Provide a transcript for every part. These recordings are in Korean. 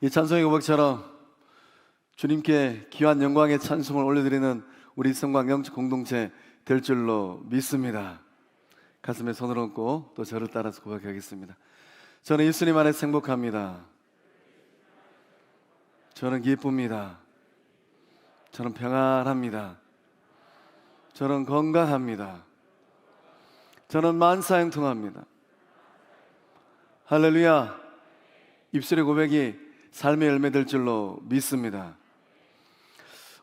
이 찬송의 고백처럼 주님께 귀한 영광의 찬송을 올려드리는 우리 성광 영적 공동체 될 줄로 믿습니다. 가슴에 손을 얹고 또 저를 따라서 고백하겠습니다. 저는 예수님 안에서 행복합니다. 저는 기쁩니다. 저는 평안합니다. 저는 건강합니다. 저는 만사형통합니다. 할렐루야. 입술의 고백이 삶의 열매 될 줄로 믿습니다.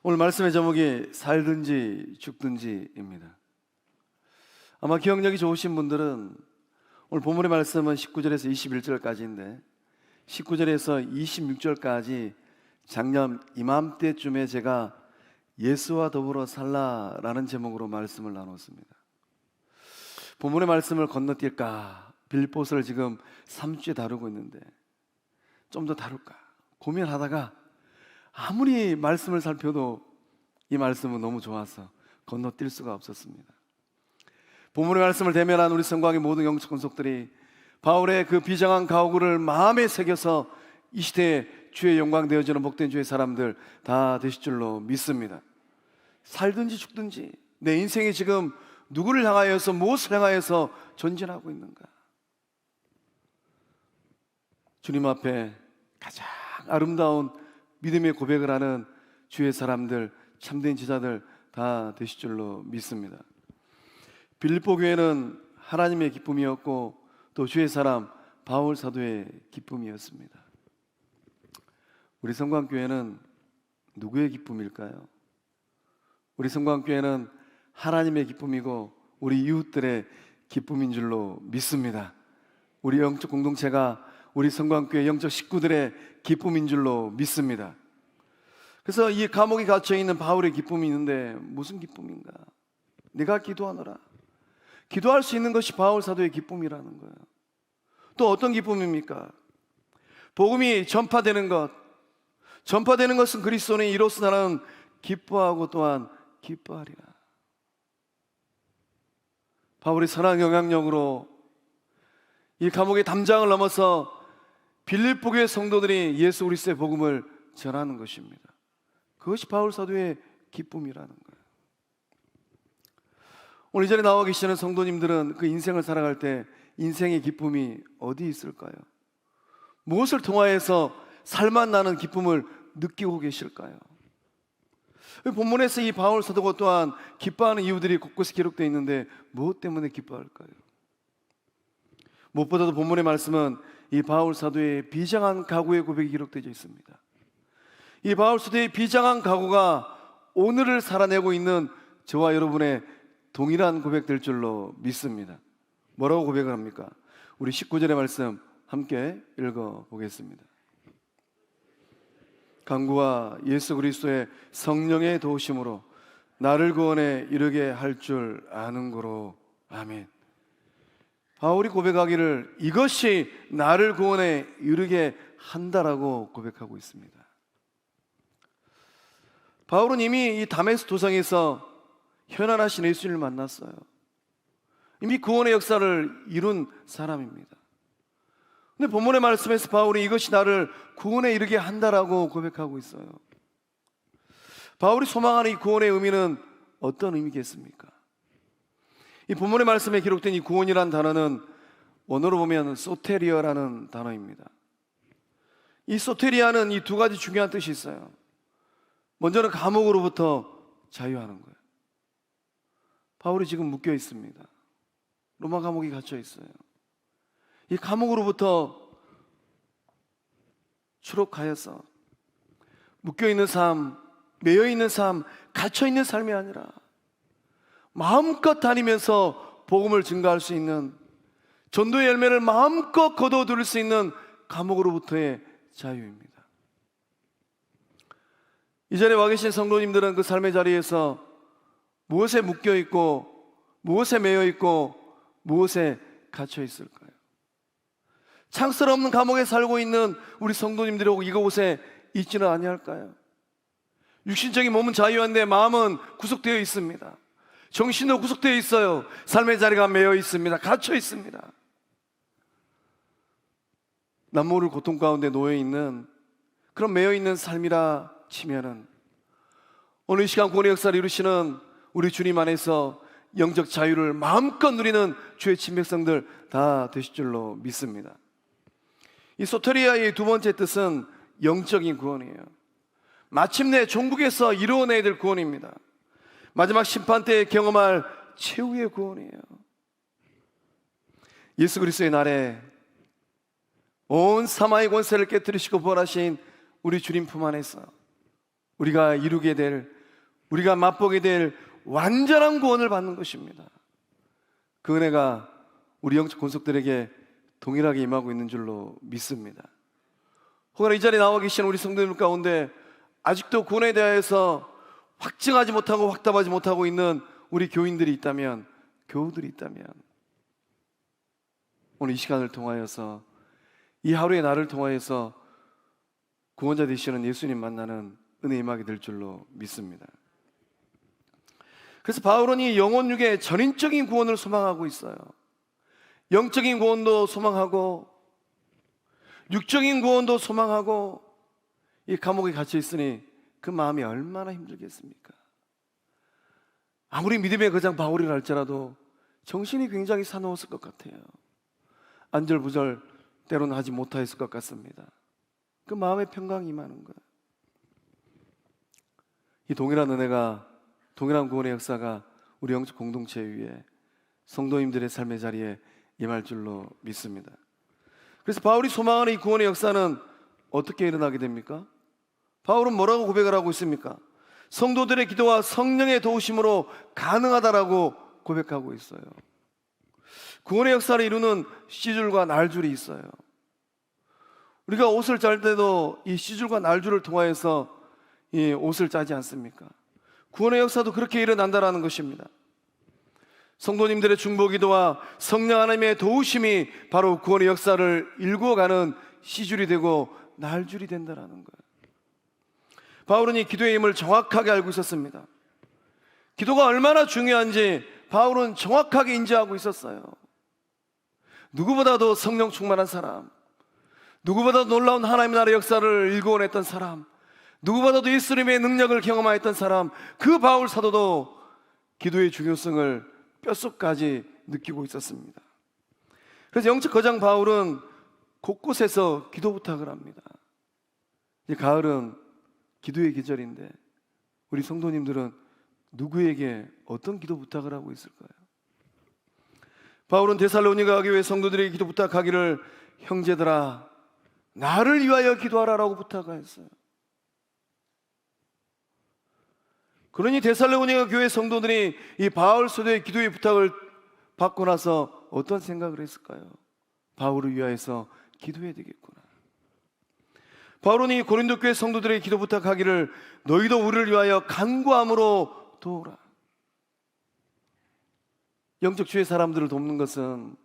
오늘 말씀의 제목이 살든지 죽든지입니다. 아마 기억력이 좋으신 분들은 오늘 본문의 말씀은 19절에서 21절까지인데 19절에서 26절까지 작년 이맘때쯤에 제가 예수와 더불어 살라라는 제목으로 말씀을 나눴습니다. 본문의 말씀을 건너뛸까 빌보스를 지금 3주에 다루고 있는데 좀 더 다룰까 고민하다가 아무리 말씀을 살펴도 이 말씀은 너무 좋아서 건너뛸 수가 없었습니다. 본문의 말씀을 대면한 우리 성광의 모든 영적 권속들이 바울의 그 비장한 가오를 마음에 새겨서 이 시대에 주의 영광 되어지는 복된 주의 사람들 다 되실 줄로 믿습니다. 살든지 죽든지 내 인생이 지금 누구를 향하여서 무엇을 향하여서 전진하고 있는가? 주님 앞에 가장 아름다운 믿음의 고백을 하는 주의 사람들, 참된 제자들 다 되실 줄로 믿습니다. 빌립보 교회는 하나님의 기쁨이었고 또 주의 사람 바울 사도의 기쁨이었습니다. 우리 성광교회는 누구의 기쁨일까요? 우리 성광교회는 하나님의 기쁨이고 우리 이웃들의 기쁨인 줄로 믿습니다. 우리 영적 공동체가 우리 성광교회 영적 식구들의 기쁨인 줄로 믿습니다. 그래서 이 감옥에 갇혀있는 바울의 기쁨이 있는데 무슨 기쁨인가? 내가 기도하노라. 기도할 수 있는 것이 바울 사도의 기쁨이라는 거예요. 또 어떤 기쁨입니까? 복음이 전파되는 것, 전파되는 것은 그리스도는 이로써 나는 기뻐하고 또한 기뻐하리라. 바울이 선한 영향력으로 이 감옥의 담장을 넘어서 빌립보 교회 성도들이 예수 그리스도의 복음을 전하는 것입니다. 그것이 바울 사도의 기쁨이라는 거예요. 오늘 이 자리에 나와 계시는 성도님들은 그 인생을 살아갈 때 인생의 기쁨이 어디 있을까요? 무엇을 통하여서 살만 나는 기쁨을 느끼고 계실까요? 본문에서 이 바울 사도가 또한 기뻐하는 이유들이 곳곳에 기록되어 있는데 무엇 때문에 기뻐할까요? 무엇보다도 본문의 말씀은 이 바울 사도의 비장한 각오의 고백이 기록되어 있습니다. 이 바울 사도의 비장한 각오가 오늘을 살아내고 있는 저와 여러분의 동일한 고백될 줄로 믿습니다. 뭐라고 고백을 합니까? 우리 19절의 말씀 함께 읽어보겠습니다. 강구와 예수 그리스도의 성령의 도우심으로 나를 구원에 이르게 할 줄 아는 거로. 아멘. 바울이 고백하기를 이것이 나를 구원에 이르게 한다라고 고백하고 있습니다. 바울은 이미 이 다메스 도상에서 현안하신 예수님을 만났어요. 이미 구원의 역사를 이룬 사람입니다. 근데 본문의 말씀에서 바울이 이것이 나를 구원에 이르게 한다라고 고백하고 있어요. 바울이 소망하는 이 구원의 의미는 어떤 의미겠습니까? 이 본문의 말씀에 기록된 이 구원이라는 단어는 원어로 보면 소테리아라는 단어입니다. 이 소테리아는 이 두 가지 중요한 뜻이 있어요. 먼저는 감옥으로부터 자유하는 거예요. 바울이 지금 묶여 있습니다. 로마 감옥에 갇혀 있어요. 이 감옥으로부터 추록하여서 묶여있는 삶, 매여있는 삶, 갇혀있는 삶이 아니라 마음껏 다니면서 복음을 증거할 수 있는, 전도의 열매를 마음껏 거두어 들을 수 있는 감옥으로부터의 자유입니다. 이 자리에 와 계신 성도님들은 그 삶의 자리에서 무엇에 묶여있고 무엇에 매여있고 무엇에 갇혀있을까요? 창살 없는 감옥에 살고 있는 우리 성도님들이 이곳에 있지는 아니할까요? 육신적인 몸은 자유한데 마음은 구속되어 있습니다. 정신도 구속되어 있어요. 삶의 자리가 매여 있습니다. 갇혀 있습니다. 남모를 고통 가운데 놓여 있는 그런 매여있는 삶이라 치면은 오늘 이 시간 구원의 역사를 이루시는 우리 주님 안에서 영적 자유를 마음껏 누리는 주의 친백성들 다 되실 줄로 믿습니다. 이 소테리아의 두 번째 뜻은 영적인 구원이에요. 마침내 종국에서 이루어내야 될 구원입니다. 마지막 심판 때 경험할 최후의 구원이에요. 예수 그리스도의 날에 온 사마의 권세를 깨뜨리시고 부활하신 우리 주님 품 안에서 우리가 이루게 될, 우리가 맛보게 될 완전한 구원을 받는 것입니다. 그 은혜가 우리 영적 권속들에게 동일하게 임하고 있는 줄로 믿습니다. 혹은 이 자리에 나와 계신 우리 성도님 가운데 아직도 구원에 대해서 확증하지 못하고 확답하지 못하고 있는 우리 교인들이 있다면, 교우들이 있다면 오늘 이 시간을 통하여서, 이 하루의 날을 통하여서 구원자 되시는 예수님 만나는 은혜 임하게 될 줄로 믿습니다. 그래서 바울은 이 영혼육의 전인적인 구원을 소망하고 있어요. 영적인 구원도 소망하고 육적인 구원도 소망하고 이 감옥에 갇혀 있으니 그 마음이 얼마나 힘들겠습니까? 아무리 믿음의 거장 바울이라 할지라도 정신이 굉장히 사나웠을 것 같아요. 안절부절 때로는 하지 못하였을 것 같습니다. 그 마음의 평강이 임하는 거예요. 이 동일한 은혜가, 동일한 구원의 역사가 우리 영적 공동체 위에 성도님들의 삶의 자리에 임할 줄로 믿습니다. 그래서 바울이 소망하는 이 구원의 역사는 어떻게 일어나게 됩니까? 바울은 뭐라고 고백을 하고 있습니까? 성도들의 기도와 성령의 도우심으로 가능하다라고 고백하고 있어요. 구원의 역사를 이루는 시줄과 날줄이 있어요. 우리가 옷을 짤 때도 이 시줄과 날줄을 통하여서 이 옷을 짜지 않습니까? 구원의 역사도 그렇게 일어난다라는 것입니다. 성도님들의 중보기도와 성령 하나님의 도우심이 바로 구원의 역사를 일구어가는 시줄이 되고 날줄이 된다라는 거예요. 바울은 이 기도의 힘을 정확하게 알고 있었습니다. 기도가 얼마나 중요한지 바울은 정확하게 인지하고 있었어요. 누구보다도 성령 충만한 사람, 누구보다도 놀라운 하나님의 나라의 역사를 일구어냈던 사람, 누구보다도 예수님의 능력을 경험하였던 사람, 그 바울 사도도 기도의 중요성을 뼛속까지 느끼고 있었습니다. 그래서 영적 거장 바울은 곳곳에서 기도 부탁을 합니다. 이제 가을은 기도의 계절인데 우리 성도님들은 누구에게 어떤 기도 부탁을 하고 있을까요? 바울은 데살로니가 교회 성도들에게 기도 부탁하기를 형제들아 나를 위하여 기도하라라고 부탁하였어요. 그러니 데살로니가 교회 성도들이 이 바울 사도의 기도의 부탁을 받고 나서 어떤 생각을 했을까요? 바울을 위하여서 기도해야 되겠구나. 바울은 이 고린도 교회 성도들에게 기도 부탁하기를 너희도 우리를 위하여 간구함으로 도우라. 영적 주의 사람들을 돕는 것은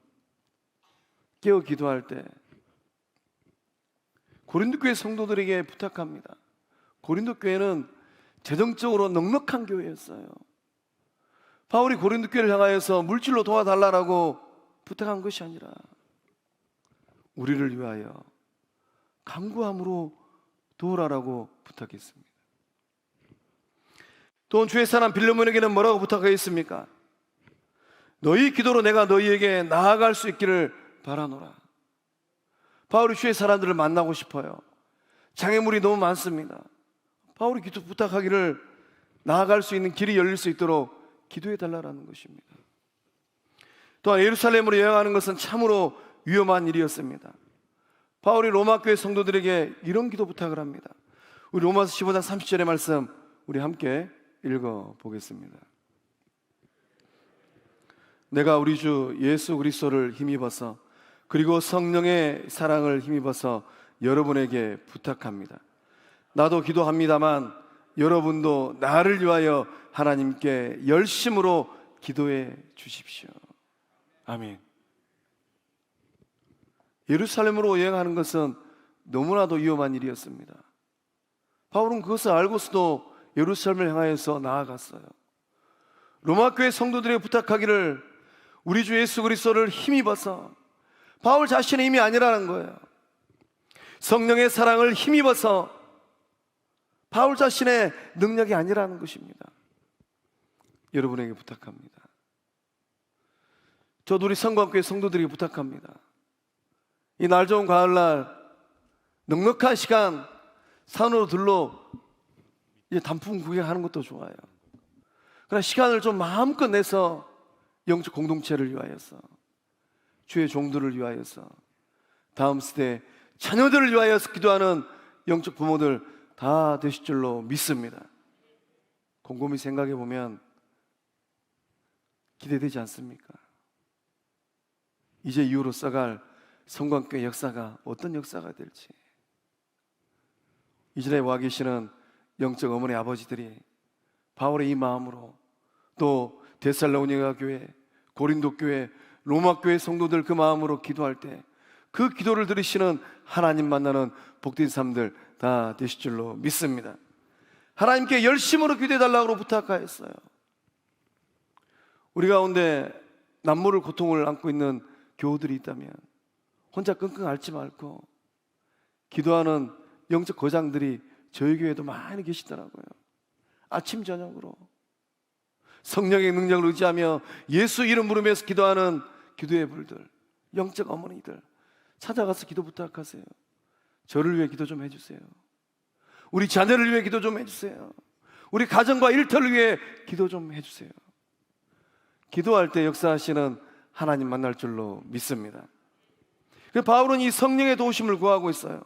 깨어 기도할 때 고린도 교회 성도들에게 부탁합니다. 고린도 교회는 재정적으로 넉넉한 교회였어요. 바울이 고린도 교회를 향하여서 물질로 도와달라고 부탁한 것이 아니라 우리를 위하여 간구함으로 도우라라고 부탁했습니다. 또 주의 사람 빌레몬에게는 뭐라고 부탁하였습니까? 너희 기도로 내가 너희에게 나아갈 수 있기를 바라노라. 바울이 주의 사람들을 만나고 싶어요. 장애물이 너무 많습니다. 바울이 기도 부탁하기를 나아갈 수 있는 길이 열릴 수 있도록 기도해 달라는 것입니다. 또한 예루살렘으로 여행하는 것은 참으로 위험한 일이었습니다. 바울이 로마 교회 성도들에게 이런 기도 부탁을 합니다. 우리 로마서 15장 30절의 말씀 우리 함께 읽어 보겠습니다. 내가 우리 주 예수 그리스도를 힘입어서 그리고 성령의 사랑을 힘입어서 여러분에게 부탁합니다. 나도 기도합니다만 여러분도 나를 위하여 하나님께 열심으로 기도해 주십시오. 아멘. 예루살렘으로 여행하는 것은 너무나도 위험한 일이었습니다. 바울은 그것을 알고서도 예루살렘을 향하여서 나아갔어요. 로마 교회 성도들에게 부탁하기를 우리 주 예수 그리스도를 힘입어서, 바울 자신의 힘이 아니라는 거예요. 성령의 사랑을 힘입어서 바울 자신의 능력이 아니라는 것입니다. 여러분에게 부탁합니다. 저도 우리 성광교회 성도들에게 부탁합니다. 이 날 좋은 가을날 넉넉한 시간 산으로 들러 이제 단풍 구경하는 것도 좋아요. 그러나 시간을 좀 마음껏 내서 영적 공동체를 위하여서, 주의 종들을 위하여서, 다음 세대 자녀들을 위하여서 기도하는 영적 부모들 다 되실 줄로 믿습니다. 곰곰이 생각해 보면 기대되지 않습니까? 이제 이후로 써갈 성광교회 역사가 어떤 역사가 될지. 이전에 와 계시는 영적 어머니 아버지들이 바울의 이 마음으로, 또 데살로니가 교회, 고린도 교회, 로마 교회 성도들 그 마음으로 기도할 때 그 기도를 들으시는 하나님 만나는 복된 삶들 다 되실 줄로 믿습니다. 하나님께 열심으로 기도해 달라고 부탁하였어요. 우리 가운데 남모를 고통을 안고 있는 교우들이 있다면 혼자 끙끙 앓지 말고 기도하는 영적 거장들이 저희 교회에도 많이 계시더라고요. 아침 저녁으로 성령의 능력을 의지하며 예수 이름 부르면서 기도하는 기도의 불들, 영적 어머니들 찾아가서 기도 부탁하세요. 저를 위해 기도 좀 해주세요. 우리 자녀를 위해 기도 좀 해주세요. 우리 가정과 일터를 위해 기도 좀 해주세요. 기도할 때 역사하시는 하나님 만날 줄로 믿습니다. 바울은 이 성령의 도우심을 구하고 있어요.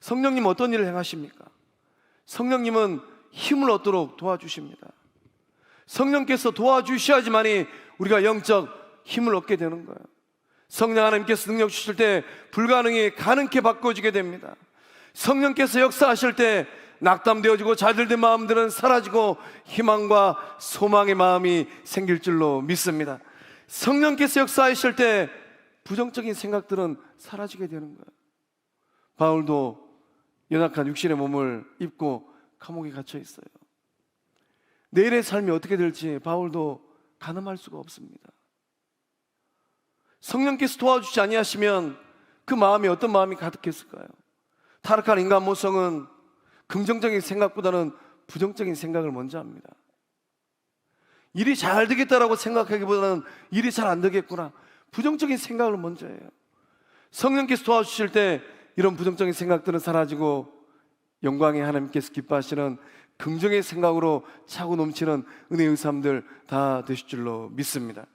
성령님 어떤 일을 행하십니까? 성령님은 힘을 얻도록 도와주십니다. 성령께서 도와주셔야지만이 우리가 영적 힘을 얻게 되는 거예요. 성령 하나님께서 능력 주실 때 불가능이 가능케 바꿔지게 됩니다. 성령께서 역사하실 때 낙담되어지고 자들된 마음들은 사라지고 희망과 소망의 마음이 생길 줄로 믿습니다. 성령께서 역사하실 때 부정적인 생각들은 사라지게 되는 거예요. 바울도 연약한 육신의 몸을 입고 감옥에 갇혀 있어요. 내일의 삶이 어떻게 될지 바울도 가늠할 수가 없습니다. 성령께서 도와주지 아니하시면 그 마음이 어떤 마음이 가득했을까요? 타락한 인간 모성은 긍정적인 생각보다는 부정적인 생각을 먼저 합니다. 일이 잘 되겠다라고 생각하기보다는 일이 잘 안 되겠구나, 부정적인 생각을 먼저 해요. 성령께서 도와주실 때 이런 부정적인 생각들은 사라지고 영광의 하나님께서 기뻐하시는 긍정의 생각으로 차고 넘치는 은혜의 삶들 다 되실 줄로 믿습니다.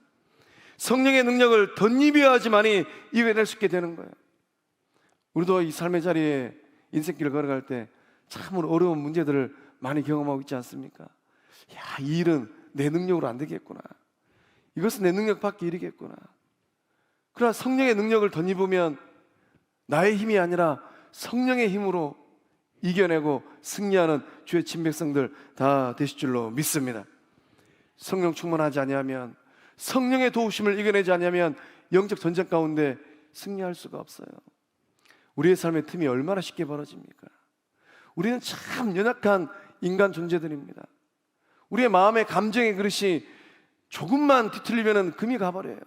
성령의 능력을 덧입어야지만이 이겨낼 수 있게 되는 거예요. 우리도 이 삶의 자리에 인생길을 걸어갈 때 참으로 어려운 문제들을 많이 경험하고 있지 않습니까? 야, 이 일은 내 능력으로 안 되겠구나, 이것은 내 능력 밖에 일이겠구나. 그러나 성령의 능력을 덧입으면 나의 힘이 아니라 성령의 힘으로 이겨내고 승리하는 주의 친백성들 다 되실 줄로 믿습니다. 성령 충만하지 아니하면, 성령의 도우심을 이겨내지 아니하면 영적 전쟁 가운데 승리할 수가 없어요. 우리의 삶의 틈이 얼마나 쉽게 벌어집니까? 우리는 참 연약한 인간 존재들입니다. 우리의 마음의 감정의 그릇이 조금만 뒤틀리면 금이 가버려요.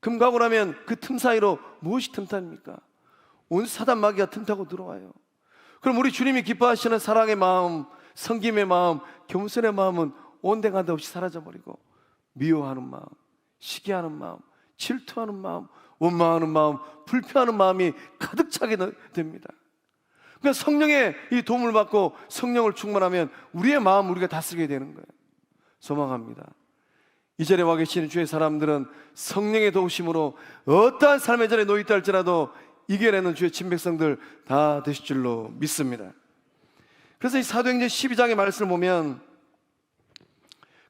금 가고 나면 그 틈 사이로 무엇이 틈탑니까? 온 사단 마귀가 틈타고 들어와요. 그럼 우리 주님이 기뻐하시는 사랑의 마음, 섬김의 마음, 겸손의 마음은 온데간데 없이 사라져버리고 미워하는 마음, 시기하는 마음, 질투하는 마음, 원망하는 마음, 불평하는 마음이 가득 차게 됩니다. 그러니까 성령의 이 도움을 받고 성령을 충만하면 우리의 마음 우리가 다스리게 되는 거예요. 소망합니다. 이 자리에 와 계시는 주의 사람들은 성령의 도우심으로 어떠한 삶의 자리에 놓여있다 할지라도 이겨내는 주의 친백성들 다 되실 줄로 믿습니다. 그래서 이 사도행전 12장의 말씀을 보면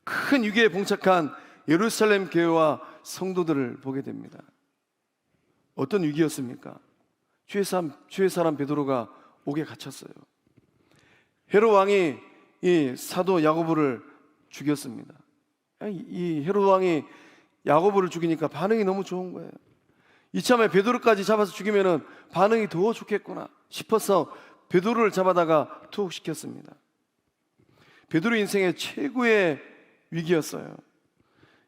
큰 위기에 봉착한 예루살렘 교회와 성도들을 보게 됩니다. 어떤 위기였습니까? 주의 사람 베드로가 옥에 갇혔어요. 헤롯 왕이 이 사도 야고보를 죽였습니다. 이 헤롯 왕이 야고보를 죽이니까 반응이 너무 좋은 거예요. 이참에 베드로까지 잡아서 죽이면 반응이 더 좋겠구나 싶어서 베드로를 잡아다가 투옥시켰습니다. 베드로 인생의 최고의 위기였어요.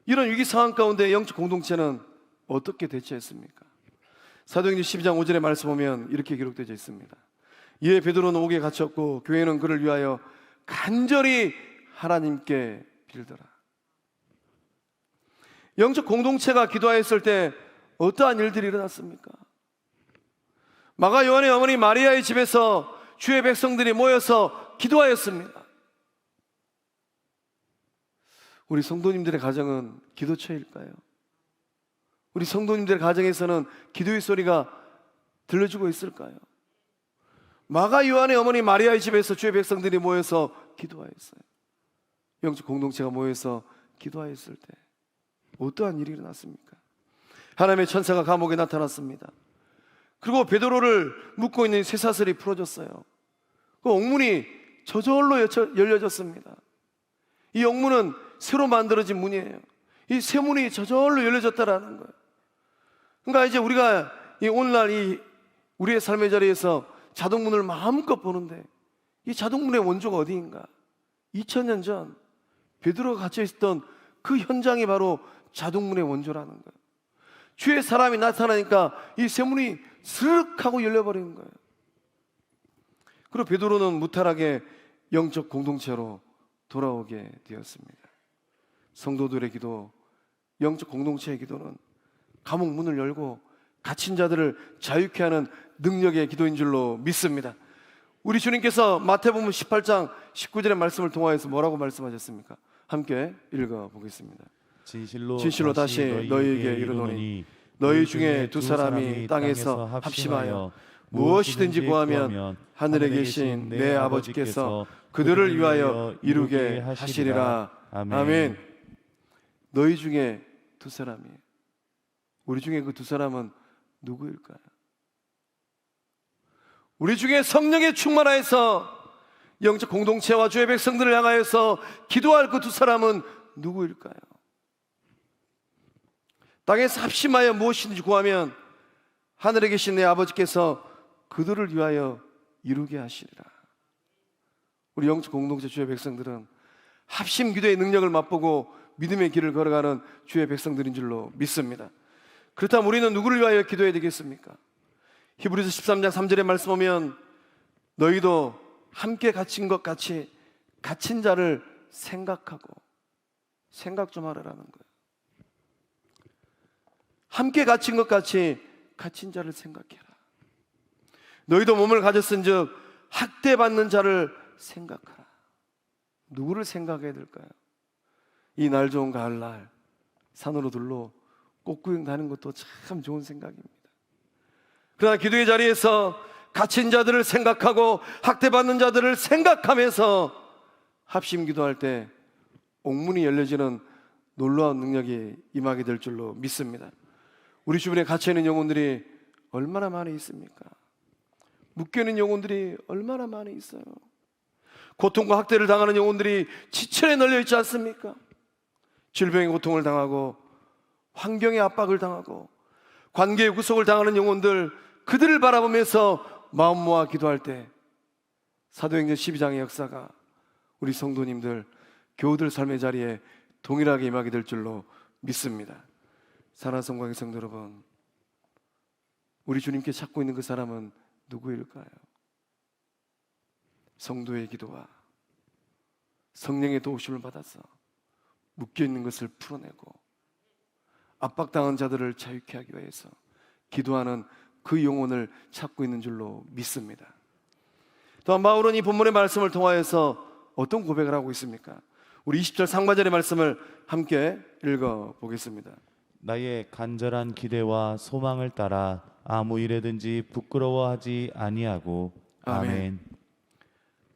이런 위기 상황 가운데 영적 공동체는 어떻게 대처했습니까? 사도행전 12장 5절의 말씀 보면 이렇게 기록되어 있습니다. 이에 베드로는 옥에 갇혔고 교회는 그를 위하여 간절히 하나님께 빌더라. 영적 공동체가 기도하였을 때 어떠한 일들이 일어났습니까? 마가 요한의 어머니 마리아의 집에서 주의 백성들이 모여서 기도하였습니다. 우리 성도님들의 가정은 기도처일까요? 우리 성도님들의 가정에서는 기도의 소리가 들려주고 있을까요? 마가 요한의 어머니 마리아의 집에서 주의 백성들이 모여서 기도하였어요. 영적 공동체가 모여서 기도하였을 때 어떠한 일이 일어났습니까? 하나님의 천사가 감옥에 나타났습니다. 그리고 베드로를 묶고 있는 쇠사슬이 풀어졌어요. 그 옥문이 저절로 열려졌습니다. 이 옥문은 새로 만들어진 문이에요. 이 새 문이 저절로 열려졌다라는 거예요. 그러니까 이제 우리가 오늘날 우리의 삶의 자리에서 자동문을 마음껏 보는데 이 자동문의 원조가 어디인가? 2000년 전 베드로가 갇혀 있었던 그 현장이 바로 자동문의 원조라는 거예요. 주의 사람이 나타나니까 이 새 문이 스르륵 하고 열려버리는 거예요. 그리고 베드로는 무탈하게 영적 공동체로 돌아오게 되었습니다. 성도들의 기도, 영적 공동체의 기도는 감옥 문을 열고 갇힌 자들을 자유케 하는 능력의 기도인 줄로 믿습니다. 우리 주님께서 마태복음 18장 19절의 말씀을 통하여서 뭐라고 말씀하셨습니까? 함께 읽어보겠습니다. 진실로 다시 너희에게 이르노니 너희 중에 두 사람이 땅에서 합심하여 무엇이든지 구하면 하늘에 계신 내 아버지께서 그들을 위하여 이루게 하시리라. 아멘. 너희 중에 두 사람이에요. 우리 중에 그 두 사람은 누구일까요? 우리 중에 성령에 충만하여서 영적 공동체와 주의 백성들을 향하여서 기도할 그 두 사람은 누구일까요? 땅에서 합심하여 무엇이든지 구하면 하늘에 계신 내 아버지께서 그들을 위하여 이루게 하시리라. 우리 영적 공동체 주의 백성들은 합심 기도의 능력을 맛보고 믿음의 길을 걸어가는 주의 백성들인 줄로 믿습니다. 그렇다면 우리는 누구를 위하여 기도해야 되겠습니까? 히브리서 13장 3절의 말씀 보면 너희도 함께 갇힌 것 같이 갇힌 자를 생각하고 생각 좀 하라라는 거예요. 함께 갇힌 것 같이 갇힌 자를 생각해라. 너희도 몸을 가졌은즉 학대받는 자를 생각하라. 누구를 생각해야 될까요? 이 날 좋은 가을날 산으로 둘러 꽃구경 가는 것도 참 좋은 생각입니다. 그러나 기도의 자리에서 갇힌 자들을 생각하고 학대받는 자들을 생각하면서 합심 기도할 때 옥문이 열려지는 놀라운 능력이 임하게 될 줄로 믿습니다. 우리 주변에 갇혀있는 영혼들이 얼마나 많이 있습니까? 묶여있는 영혼들이 얼마나 많이 있어요. 고통과 학대를 당하는 영혼들이 지천에 널려 있지 않습니까? 질병의 고통을 당하고 환경의 압박을 당하고 관계의 구속을 당하는 영혼들, 그들을 바라보면서 마음 모아 기도할 때 사도행전 12장의 역사가 우리 성도님들, 교우들 삶의 자리에 동일하게 임하게 될 줄로 믿습니다. 사랑하는 성광의 성도 여러분, 우리 주님께 찾고 있는 그 사람은 누구일까요? 성도의 기도와 성령의 도우심을 받아서 묶여있는 것을 풀어내고 압박당한 자들을 자유케 하기 위해서 기도하는 그 영혼을 찾고 있는 줄로 믿습니다. 또한 바울은 이 본문의 말씀을 통하여서 어떤 고백을 하고 있습니까? 우리 20절 상반절의 말씀을 함께 읽어보겠습니다. 나의 간절한 기대와 소망을 따라 아무 일에든지 부끄러워하지 아니하고. 아멘.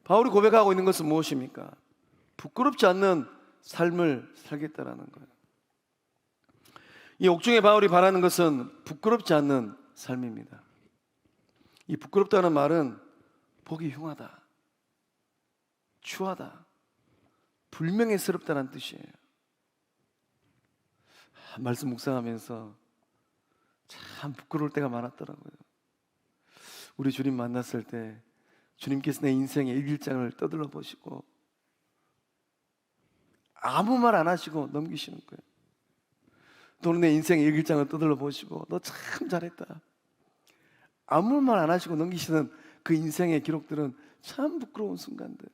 바울이 고백하고 있는 것은 무엇입니까? 부끄럽지 않는 삶을 살겠다라는 거예요. 이 옥중에 바울이 바라는 것은 부끄럽지 않는 삶입니다. 이 부끄럽다는 말은 보기 흉하다, 추하다, 불명예스럽다는 뜻이에요. 말씀 묵상하면서 참 부끄러울 때가 많았더라고요. 우리 주님 만났을 때 주님께서 내 인생의 일기장을 떠들러 보시고 아무 말 안 하시고 넘기시는 거예요. 또는 내 인생의 일기장을 떠들러 보시고 너 참 잘했다, 아무 말 안 하시고 넘기시는 그 인생의 기록들은 참 부끄러운 순간들.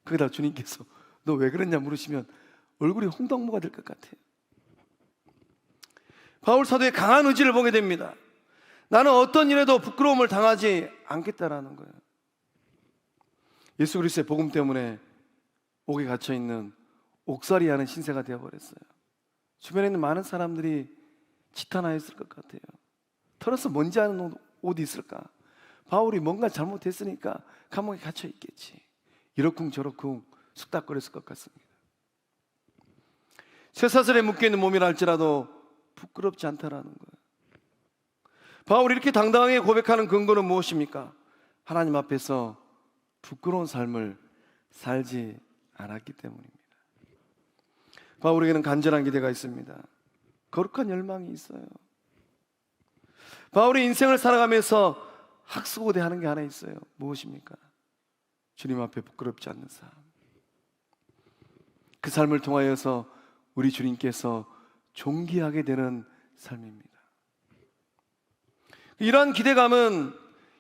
거기다 주님께서 너 왜 그랬냐 물으시면 얼굴이 홍당무가 될 것 같아요. 바울 사도의 강한 의지를 보게 됩니다. 나는 어떤 일에도 부끄러움을 당하지 않겠다라는 거예요. 예수 그리스도의 복음 때문에 옥에 갇혀 있는 옥살이하는 신세가 되어버렸어요. 주변에 있는 많은 사람들이 지탄하였을 것 같아요. 털어서 먼지 하는 옷이 있을까? 바울이 뭔가 잘못했으니까 감옥에 갇혀 있겠지. 이러쿵저러쿵 숙닥거렸을 것 같습니다. 쇠사슬에 묶여있는 몸이라 할지라도 부끄럽지 않다라는 거예요. 바울이 이렇게 당당하게 고백하는 근거는 무엇입니까? 하나님 앞에서 부끄러운 삶을 살지 않았기 때문입니다. 바울에게는 간절한 기대가 있습니다. 거룩한 열망이 있어요. 바울이 인생을 살아가면서 학수고대하는 게 하나 있어요. 무엇입니까? 주님 앞에 부끄럽지 않는 삶. 그 삶을 통하여서 우리 주님께서 존귀하게 되는 삶입니다. 이러한 기대감은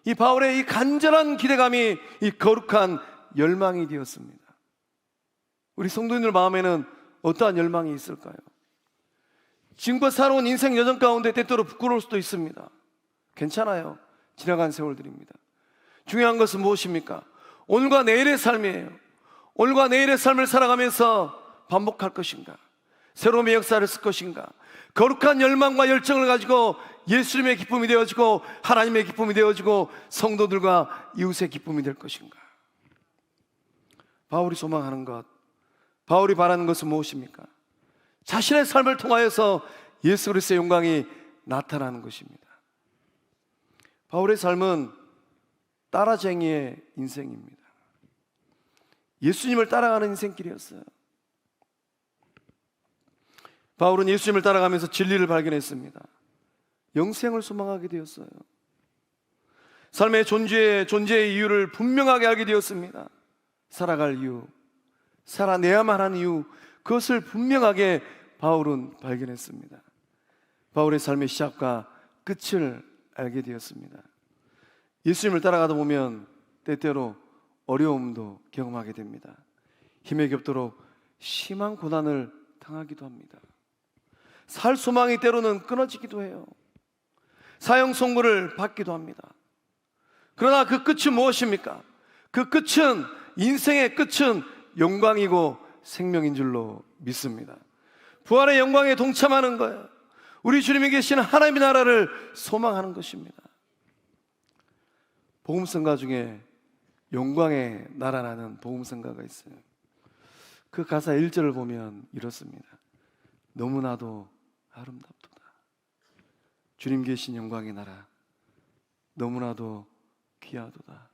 이 바울의 이 간절한 기대감이 이 거룩한 열망이 되었습니다. 우리 성도님들 마음에는 어떠한 열망이 있을까요? 지금껏 살아온 인생 여정 가운데 때때로 부끄러울 수도 있습니다. 괜찮아요. 지나간 세월들입니다. 중요한 것은 무엇입니까? 오늘과 내일의 삶이에요. 오늘과 내일의 삶을 살아가면서 반복할 것인가? 새로움의 역사를 쓸 것인가? 거룩한 열망과 열정을 가지고 예수님의 기쁨이 되어지고 하나님의 기쁨이 되어지고 성도들과 이웃의 기쁨이 될 것인가? 바울이 소망하는 것, 바울이 바라는 것은 무엇입니까? 자신의 삶을 통하여서 예수 그리스도의 영광이 나타나는 것입니다. 바울의 삶은 따라쟁이의 인생입니다. 예수님을 따라가는 인생길이었어요. 바울은 예수님을 따라가면서 진리를 발견했습니다. 영생을 소망하게 되었어요. 삶의 존재의 이유를 분명하게 알게 되었습니다. 살아갈 이유, 살아내야만 하는 이유, 그것을 분명하게 바울은 발견했습니다. 바울의 삶의 시작과 끝을 알게 되었습니다. 예수님을 따라가다 보면 때때로 어려움도 경험하게 됩니다. 힘에 겹도록 심한 고난을 당하기도 합니다. 살 소망이 때로는 끊어지기도 해요. 사형 선고를 받기도 합니다. 그러나 그 끝은 무엇입니까? 그 끝은, 인생의 끝은 영광이고 생명인 줄로 믿습니다. 부활의 영광에 동참하는 거예요. 우리 주님이 계시는 하나님의 나라를 소망하는 것입니다. 복음성가 중에 영광의 나라라는 복음성가가 있어요. 그 가사 1절을 보면 이렇습니다. 너무나도 아름답도다. 주님 계신 영광의 나라, 너무나도 귀하도다.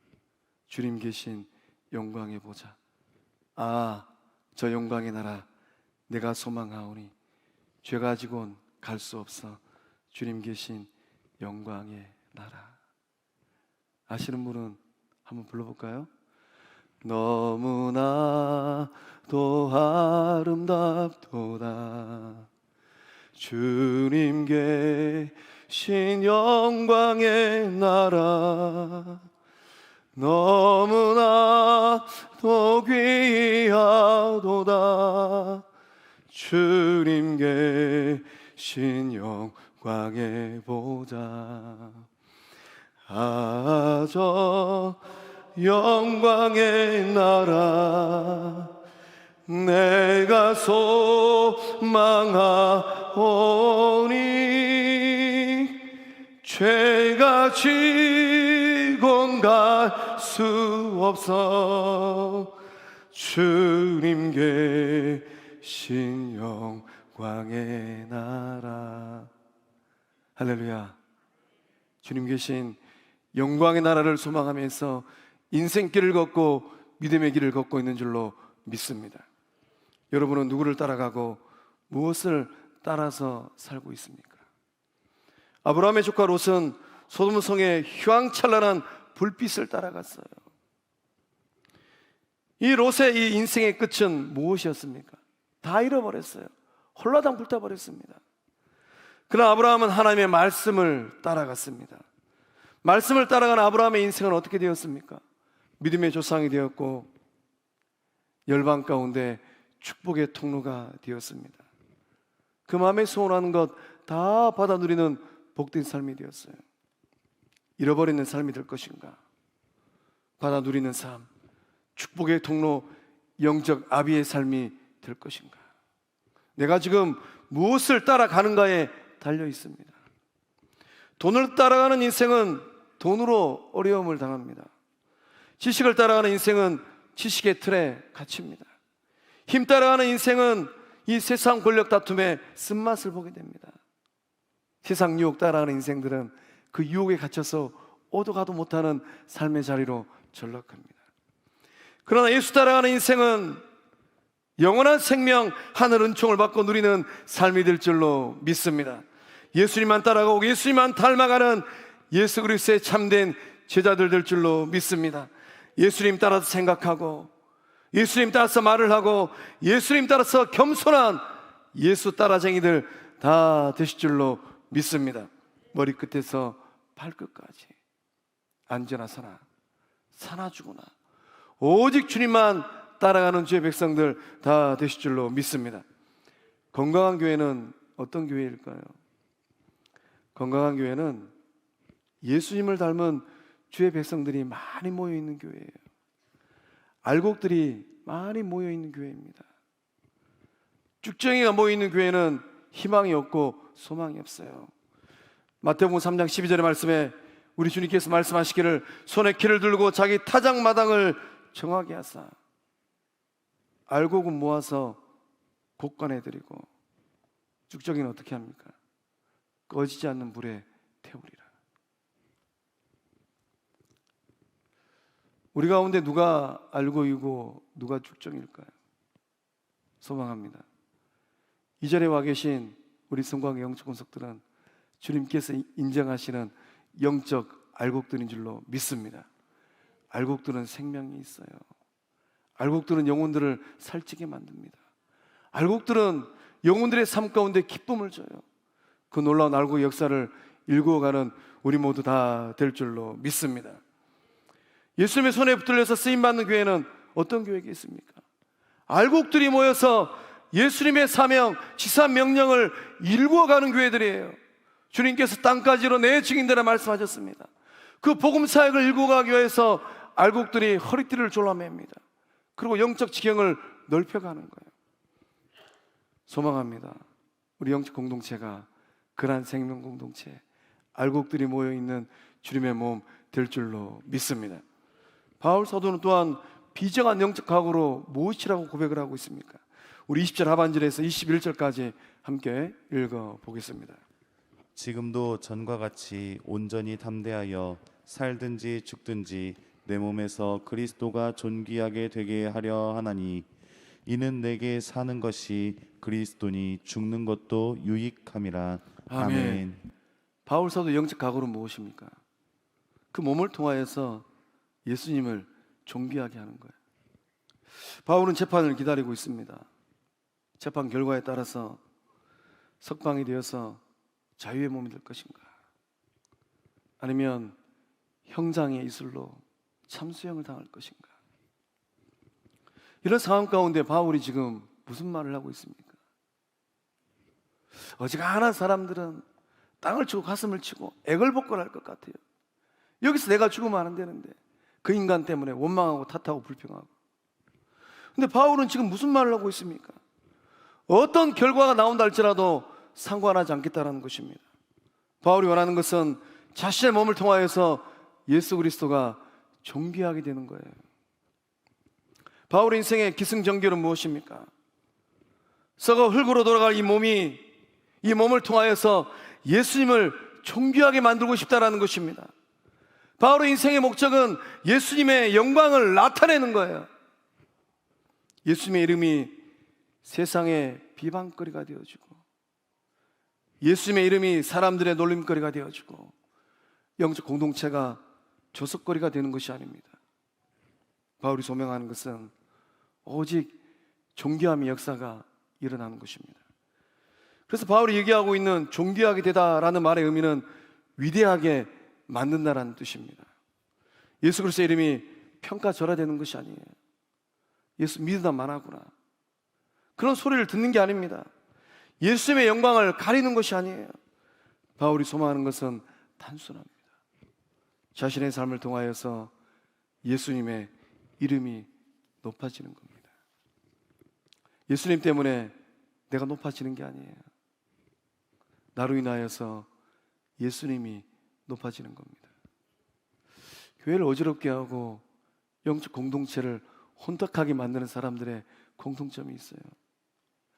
주님 계신 영광의 보좌. 아, 저 영광의 나라 내가 소망하오니 죄가 지곤 갈 수 없어. 주님 계신 영광의 나라. 아시는 분은 한번 불러볼까요? 너무나도 아름답도다. 주님 계신 영광의 나라. 너무나도 귀하도다. 주님 계신 영광의 보좌. 아, 저 영광의 나라 내가 소망하오니 죄가 지곤 갈 수 없어. 주님 계신 영광의 나라. 할렐루야. 주님 계신 영광의 나라를 소망하면서 인생길을 걷고 믿음의 길을 걷고 있는 줄로 믿습니다. 여러분은 누구를 따라가고 무엇을 따라서 살고 있습니까? 아브라함의 조카 롯은 소돔 성의 휘황찬란한 불빛을 따라갔어요. 이 롯의 이 인생의 끝은 무엇이었습니까? 다 잃어버렸어요. 홀라당 불타버렸습니다. 그러나 아브라함은 하나님의 말씀을 따라갔습니다. 말씀을 따라가는 아브라함의 인생은 어떻게 되었습니까? 믿음의 조상이 되었고 열방 가운데 축복의 통로가 되었습니다. 그 마음에 소원하는 것 다 받아 누리는 복된 삶이 되었어요. 잃어버리는 삶이 될 것인가? 받아 누리는 삶, 축복의 통로, 영적 아비의 삶이 될 것인가? 내가 지금 무엇을 따라가는가에 달려 있습니다. 돈을 따라가는 인생은 돈으로 어려움을 당합니다. 지식을 따라가는 인생은 지식의 틀에 갇힙니다. 힘 따라가는 인생은 이 세상 권력 다툼에 쓴맛을 보게 됩니다. 세상 유혹 따라가는 인생들은 그 유혹에 갇혀서 오도 가도 못하는 삶의 자리로 전락합니다. 그러나 예수 따라가는 인생은 영원한 생명, 하늘 은총을 받고 누리는 삶이 될 줄로 믿습니다. 예수님만 따라가고 예수님만 닮아가는 예수 그리스도의 참된 제자들 될 줄로 믿습니다. 예수님 따라서 생각하고 예수님 따라서 말을 하고 예수님 따라서 겸손한 예수 따라쟁이들 다 되실 줄로 믿습니다. 머리끝에서 발끝까지 앉으나 서나 사나 죽으나 오직 주님만 따라가는 주의 백성들 다 되실 줄로 믿습니다. 건강한 교회는 어떤 교회일까요? 건강한 교회는 예수님을 닮은 주의 백성들이 많이 모여 있는 교회예요. 알곡들이 많이 모여 있는 교회입니다. 쭉정이가 모여 있는 교회는 희망이 없고 소망이 없어요. 마태복음 3장 12절의 말씀에 우리 주님께서 말씀하시기를 손에 키를 들고 자기 타작마당을 정하게 하사 알곡은 모아서 곡간에 드리고 쭉정이는 어떻게 합니까? 꺼지지 않는 불에 태우리라. 우리 가운데 누가 알곡이고 누가 쭉정일까요? 소망합니다. 이 자리에 와 계신 우리 성광의 영적 권속들은 주님께서 인정하시는 영적 알곡들인 줄로 믿습니다. 알곡들은 생명이 있어요. 알곡들은 영혼들을 살찌게 만듭니다. 알곡들은 영혼들의 삶 가운데 기쁨을 줘요. 그 놀라운 알곡의 역사를 일구어가는 우리 모두 다 될 줄로 믿습니다. 예수님의 손에 붙들려서 쓰임받는 교회는 어떤 교회겠습니까? 알곡들이 모여서 예수님의 사명, 지상 명령을 일구어가는 교회들이에요. 주님께서 땅까지로 내 증인되라 말씀하셨습니다. 그 복음 사역을 일구어가기 위해서 알곡들이 허리띠를 졸라맵니다. 그리고 영적 지경을 넓혀가는 거예요. 소망합니다. 우리 영적 공동체가 그러한 생명 공동체, 알곡들이 모여있는 주님의 몸 될 줄로 믿습니다. 바울 사도는 또한 비정한 영적 각오로 무엇이라고 고백을 하고 있습니까? 우리 20절 하반절에서 21절까지 함께 읽어보겠습니다. 지금도 전과 같이 온전히 담대하여 살든지 죽든지 내 몸에서 그리스도가 존귀하게 되게 하려 하나니 이는 내게 사는 것이 그리스도니 죽는 것도 유익함이라. 아멘. 바울 사도 영적 각오는 무엇입니까? 그 몸을 통하여서 예수님을 존귀하게 하는 거예요. 바울은 재판을 기다리고 있습니다. 재판 결과에 따라서 석방이 되어서 자유의 몸이 될 것인가, 아니면 형장의 이슬로 참수형을 당할 것인가. 이런 상황 가운데 바울이 지금 무슨 말을 하고 있습니까? 어지간한 사람들은 땅을 치고 가슴을 치고 애걸복걸할 것 같아요. 여기서 내가 죽으면 안 되는데 그 인간 때문에 원망하고 탓하고 불평하고. 근데 바울은 지금 무슨 말을 하고 있습니까? 어떤 결과가 나온다 할지라도 상관하지 않겠다라는 것입니다. 바울이 원하는 것은 자신의 몸을 통하여서 예수 그리스도가 존귀하게 되는 거예요. 바울의 인생의 기승전결은 무엇입니까? 썩어 흙으로 돌아갈 이 몸이, 이 몸을 통하여서 예수님을 존귀하게 만들고 싶다라는 것입니다. 바울의 인생의 목적은 예수님의 영광을 나타내는 거예요. 예수님의 이름이 세상의 비방거리가 되어지고, 예수님의 이름이 사람들의 놀림거리가 되어지고, 영적 공동체가 조석거리가 되는 것이 아닙니다. 바울이 소명하는 것은 오직 존귀함의 역사가 일어나는 것입니다. 그래서 바울이 얘기하고 있는 존귀하게 되다라는 말의 의미는 위대하게 만든다라는 뜻입니다. 예수 그리스도의 이름이 평가절하되는 것이 아니에요. 예수 믿으다 만하구나, 그런 소리를 듣는 게 아닙니다. 예수님의 영광을 가리는 것이 아니에요. 바울이 소망하는 것은 단순합니다. 자신의 삶을 통하여서 예수님의 이름이 높아지는 겁니다. 예수님 때문에 내가 높아지는 게 아니에요. 나로 인하여서 예수님이 높아지는 겁니다. 교회를 어지럽게 하고 영적 공동체를 혼탁하게 만드는 사람들의 공통점이 있어요.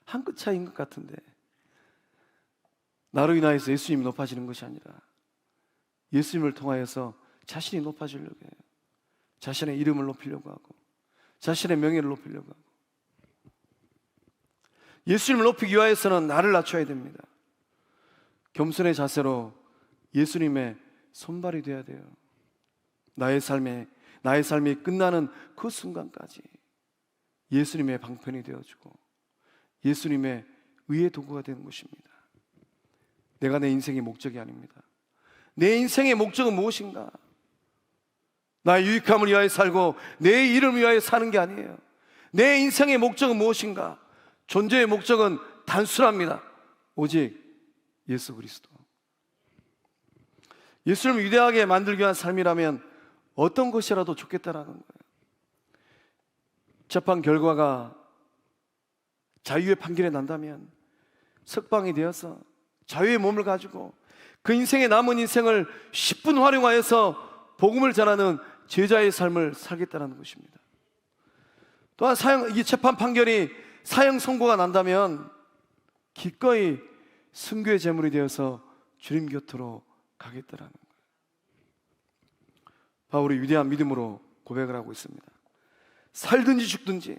한 끗 차이인 것 같은데, 나로 인하여서 예수님이 높아지는 것이 아니라 예수님을 통하여서 자신이 높아지려고 해요. 자신의 이름을 높이려고 하고 자신의 명예를 높이려고 하고. 예수님을 높이기 위하여서는 나를 낮춰야 됩니다. 겸손의 자세로 예수님의 손발이 되어야 돼요. 나의 삶이 끝나는 그 순간까지 예수님의 방편이 되어주고 예수님의 의의 도구가 되는 것입니다. 내가 내 인생의 목적이 아닙니다. 내 인생의 목적은 무엇인가? 나의 유익함을 위하여 살고 내 이름을 위하여 사는 게 아니에요. 내 인생의 목적은 무엇인가? 존재의 목적은 단순합니다. 오직 예수 그리스도. 예수님을 위대하게 만들기 위한 삶이라면 어떤 것이라도 좋겠다라는 거예요. 재판 결과가 자유의 판결이 난다면 석방이 되어서 자유의 몸을 가지고 그 인생의 남은 인생을 10분 활용하여서 복음을 전하는 제자의 삶을 살겠다는 것입니다. 또한 이 재판 판결이 사형 선고가 난다면 기꺼이 순교의 제물이 되어서 주님 곁으로 가겠다라는 거예요. 바울이 위대한 믿음으로 고백을 하고 있습니다. 살든지 죽든지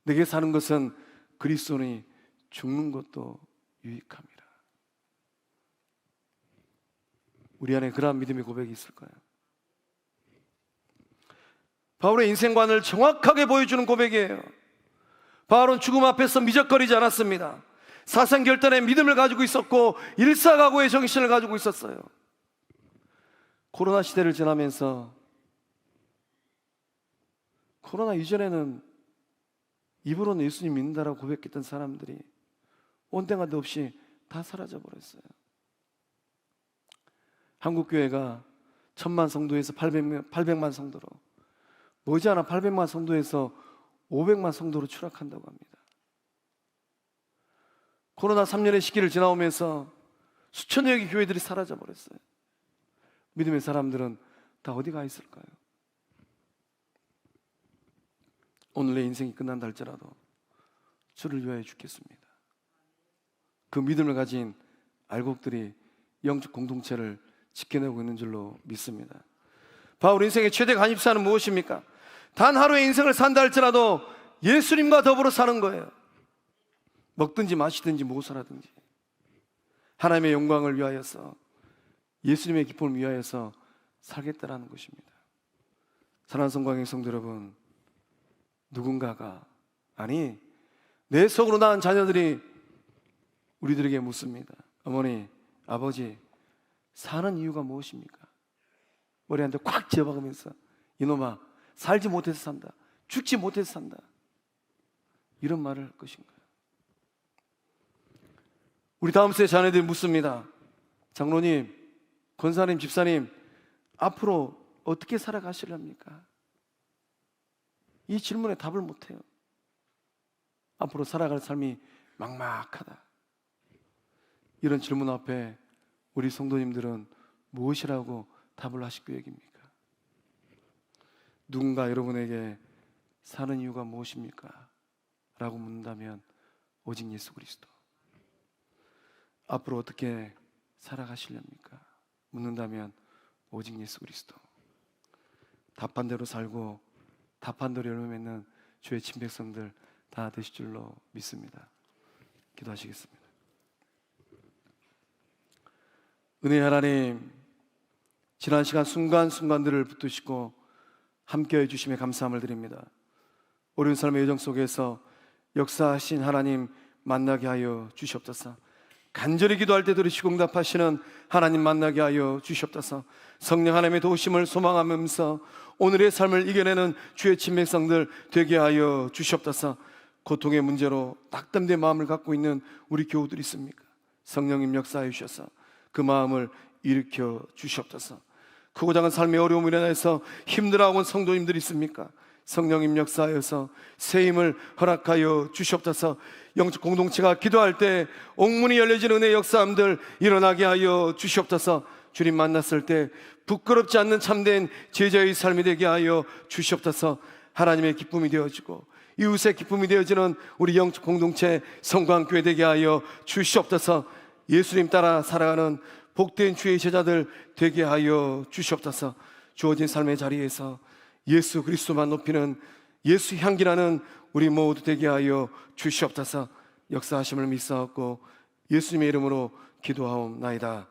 내게 사는 것은 그리스도니 죽는 것도 유익함이라. 우리 안에 그러한 믿음의 고백이 있을까요? 바울의 인생관을 정확하게 보여주는 고백이에요. 바울은 죽음 앞에서 미적거리지 않았습니다. 사상결단의 믿음을 가지고 있었고 일사각오의 정신을 가지고 있었어요. 코로나 시대를 지나면서, 코로나 이전에는 입으로는 예수님 믿는다라고 고백했던 사람들이 온데간데 없이 다 사라져버렸어요. 한국교회가 1000만 성도에서 800만 성도로, 머지않아 800만 성도에서 500만 성도로 추락한다고 합니다. 코로나 3년의 시기를 지나오면서 수천여 개의 교회들이 사라져버렸어요. 믿음의 사람들은 다 어디 가 있을까요? 오늘 내 인생이 끝난다 할지라도 주를 위하여 죽겠습니다. 그 믿음을 가진 알곡들이 영적 공동체를 지켜내고 있는 줄로 믿습니다. 바울 인생의 최대 관심사는 무엇입니까? 단 하루의 인생을 산다 할지라도 예수님과 더불어 사는 거예요. 먹든지 마시든지 무엇을 하든지 하나님의 영광을 위하여서, 예수님의 기쁨을 위하여서 살겠다라는 것입니다. 사랑하는 성광의 성도 여러분, 누군가가, 아니 내 속으로 낳은 자녀들이 우리들에게 묻습니다. 어머니, 아버지, 사는 이유가 무엇입니까? 머리한테 콱 쥐어박으면서 이놈아, 살지 못해서 산다, 죽지 못해서 산다, 이런 말을 할 것인가요? 우리 다음 세대 자녀들이 묻습니다. 장로님, 권사님, 집사님, 앞으로 어떻게 살아가시렵니까? 이 질문에 답을 못해요. 앞으로 살아갈 삶이 막막하다. 이런 질문 앞에 우리 성도님들은 무엇이라고 답을 하실 계획입니까? 누군가 여러분에게 사는 이유가 무엇입니까? 라고 묻는다면 오직 예수 그리스도. 앞으로 어떻게 살아가시렵니까? 묻는다면 오직 예수 그리스도. 답한 대로 살고 답한 대로 열매 맺는 주의 친백성들 다 되실 줄로 믿습니다. 기도하시겠습니다. 은혜의 하나님, 지난 시간 순간순간들을 붙드시고 함께해 주심에 감사함을 드립니다. 어려운 삶의 여정 속에서 역사하신 하나님 만나게 하여 주시옵소서. 간절히 기도할 때 들으시고 응답하시는 하나님 만나게 하여 주시옵소서. 성령 하나님의 도우심을 소망하면서 오늘의 삶을 이겨내는 주의 친백성들 되게 하여 주시옵소서. 고통의 문제로 낙담된 마음을 갖고 있는 우리 교우들이 있습니까? 성령님 역사해 주셔서 그 마음을 일으켜 주시옵소서. 크고 작은 삶의 어려움을 인해서 힘들어하고 온 성도님들이 있습니까? 성령님 역사하여서 새 힘을 허락하여 주시옵소서. 영적 공동체가 기도할 때 옥문이 열려지는 은혜의 역사함들 일어나게 하여 주시옵소서. 주님 만났을 때 부끄럽지 않는 참된 제자의 삶이 되게 하여 주시옵소서. 하나님의 기쁨이 되어지고 이웃의 기쁨이 되어지는 우리 영적 공동체 성광교회 되게 하여 주시옵소서. 예수님 따라 살아가는 복된 주의 제자들 되게 하여 주시옵소서. 주어진 삶의 자리에서 예수 그리스도만 높이는 예수 향기라는 우리 모두 되게 하여 주시옵소서. 역사하심을 믿사옵고 예수님의 이름으로 기도하옵나이다.